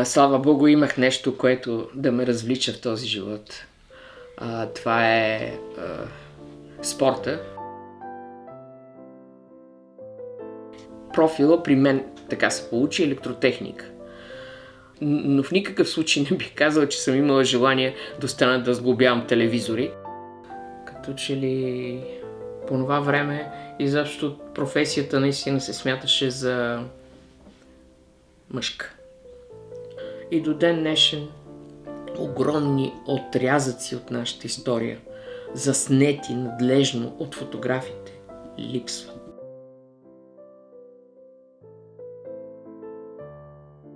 Слава Богу, имах нещо, което да ме развлича в този живот. Това е спорта. Профила при мен така се получи електротехника. Но в никакъв случай не бих казал, че съм имала желание да остана да сглобявам телевизори. Като че ли по това време изобщо професията наистина се смяташе за мъжка. И до ден днешен огромни отрязъци от нашата история, заснети надлежно от фотографите, липсват.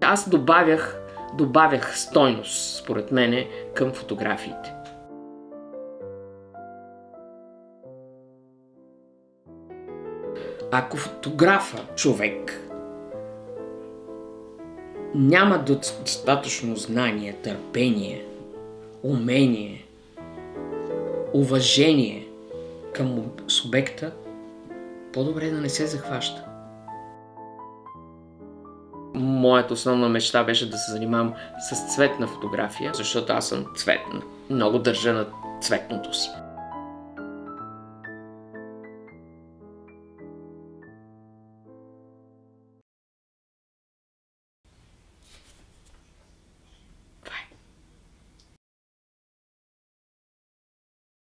Аз добавях стойност, според мене, към фотографиите. Ако фотографа човек няма достатъчно знание, търпение, умение, уважение към субекта, по-добре да не се захваща. Моята основна мечта беше да се занимавам с цветна фотография, защото аз съм цветна. Много държа на цветното си.